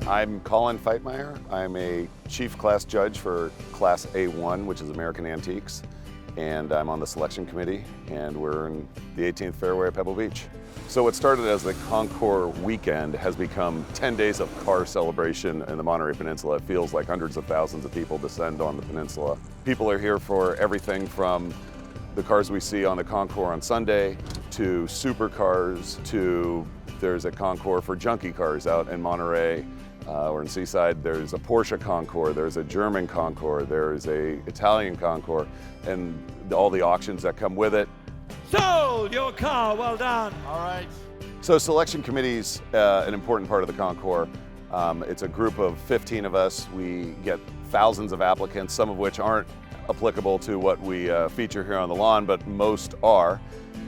I'm Colin Feitmeyer. I'm a chief class judge for Class A1, which is American Antiques, and I'm on the selection committee, and we're in the 18th fairway at Pebble Beach. So what started as the Concours weekend has become 10 days of car celebration in the Monterey Peninsula. It feels like hundreds of thousands of people descend on the peninsula. People are here for everything from the cars we see on the Concours on Sunday to supercars to there's a Concours for junkie cars out in Monterey or in Seaside. There's a Porsche Concours, there's a German Concours, there's a Italian Concours, and all the auctions that come with it. Sold your car, well done. All right. So selection committee's an important part of the Concours. It's a group of 15 of us. We get thousands of applicants, some of which aren't applicable to what we feature here on the lawn, but most are.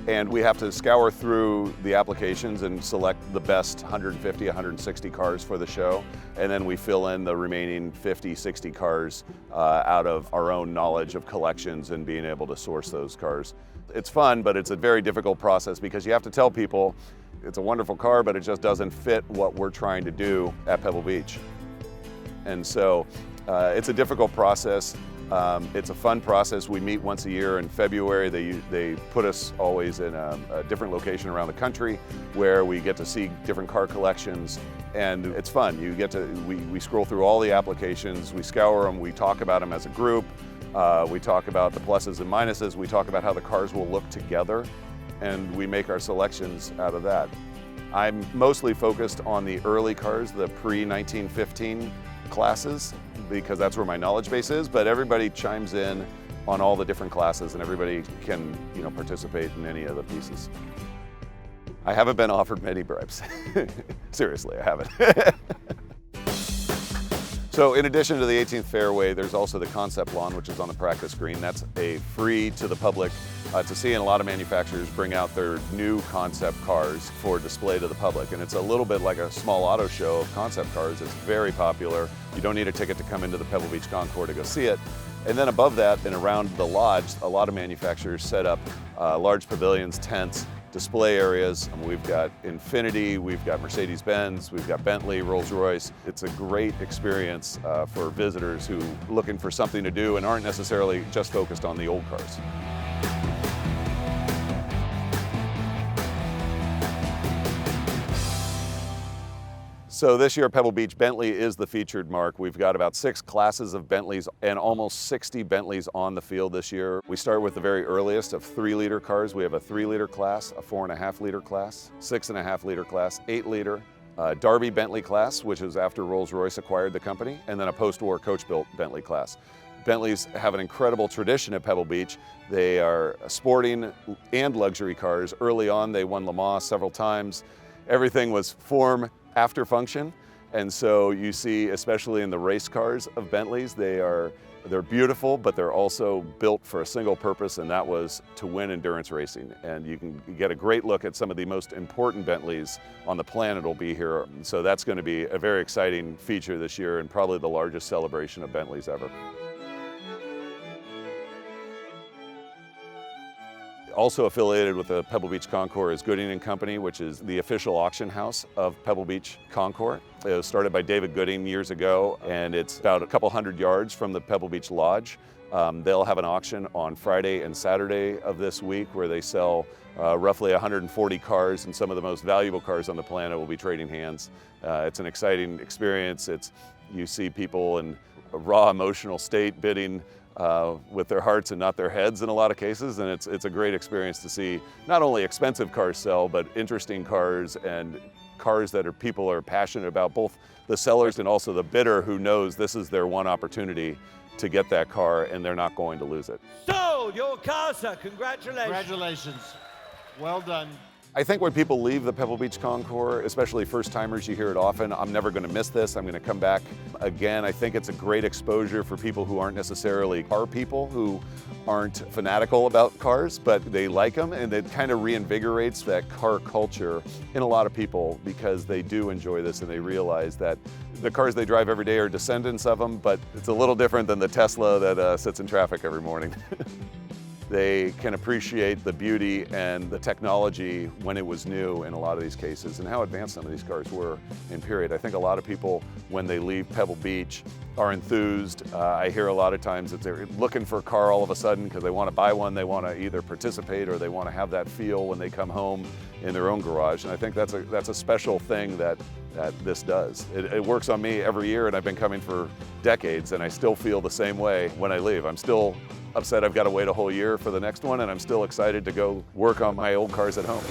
And we have to scour through the applications and select the best 150, 160 cars for the show. And then we fill in the remaining 50, 60 cars out of our own knowledge of collections and being able to source those cars. It's fun, but it's a very difficult process because you have to tell people it's a wonderful car, but it just doesn't fit what we're trying to do at Pebble Beach. And so it's a difficult process. It's a fun process. We meet once a year in February. They put us always in a different location around the country where we get to see different car collections, and it's fun. We scroll through all the applications, we scour them, we talk about them as a group, we talk about the pluses and minuses, we talk about how the cars will look together, and we make our selections out of that. I'm mostly focused on the early cars, the pre-1915 classes, because that's where my knowledge base is, but everybody chimes in on all the different classes and everybody can, participate in any of the pieces. I haven't been offered many bribes. Seriously, I haven't. So in addition to the 18th fairway, there's also the concept lawn, which is on the practice green. That's a free to the public to see, and a lot of manufacturers bring out their new concept cars for display to the public. And it's a little bit like a small auto show of concept cars. It's very popular. You don't need a ticket to come into the Pebble Beach Concours to go see it. And then above that and around the lodge, a lot of manufacturers set up large pavilions, tents, display areas. We've got Infiniti, we've got Mercedes-Benz, we've got Bentley, Rolls-Royce. It's a great experience for visitors who are looking for something to do and aren't necessarily just focused on the old cars. So this year at Pebble Beach, Bentley is the featured marque. We've got about 6 classes of Bentleys and almost 60 Bentleys on the field this year. We start with the very earliest of 3-liter cars. We have a 3-liter class, a 4.5-liter class, 6.5-liter class, 8-liter, Derby Bentley class, which is after Rolls-Royce acquired the company, and then a post-war coach-built Bentley class. Bentleys have an incredible tradition at Pebble Beach. They are sporting and luxury cars. Early on, they won Le Mans several times. Everything was form after function, and so you see, especially in the race cars of Bentleys, they're beautiful, but they're also built for a single purpose, and that was to win endurance racing. And you can get a great look at some of the most important Bentleys on the planet will be here. So that's going to be a very exciting feature this year and probably the largest celebration of Bentleys ever. Also affiliated with the Pebble Beach Concours is Gooding & Company, which is the official auction house of Pebble Beach Concours. It was started by David Gooding years ago, and it's about a couple hundred yards from the Pebble Beach Lodge. They'll have an auction on Friday and Saturday of this week where they sell roughly 140 cars, and some of the most valuable cars on the planet will be trading hands. It's an exciting experience. You see people in a raw emotional state bidding with their hearts and not their heads in a lot of cases, and it's a great experience to see not only expensive cars sell, but interesting cars and cars that people are passionate about, both the sellers and also the bidder who knows this is their one opportunity to get that car and they're not going to lose it. Sold your car, sir. Congratulations. Congratulations. Well done. I think when people leave the Pebble Beach Concours, especially first-timers, you hear it often, I'm never going to miss this, I'm going to come back again. I think it's a great exposure for people who aren't necessarily car people, who aren't fanatical about cars, but they like them, and it kind of reinvigorates that car culture in a lot of people because they do enjoy this and they realize that the cars they drive every day are descendants of them, but it's a little different than the Tesla that sits in traffic every morning. they can appreciate the beauty and the technology when it was new in a lot of these cases, and how advanced some of these cars were in period. I think a lot of people, when they leave Pebble Beach, are enthused. I hear a lot of times that they're looking for a car all of a sudden because they want to buy one, they want to either participate or they want to have that feel when they come home in their own garage. And I think that's a special thing that this does. It works on me every year, and I've been coming for decades, and I still feel the same way when I leave. I'm still upset I've got to wait a whole year for the next one, and I'm still excited to go work on my old cars at home.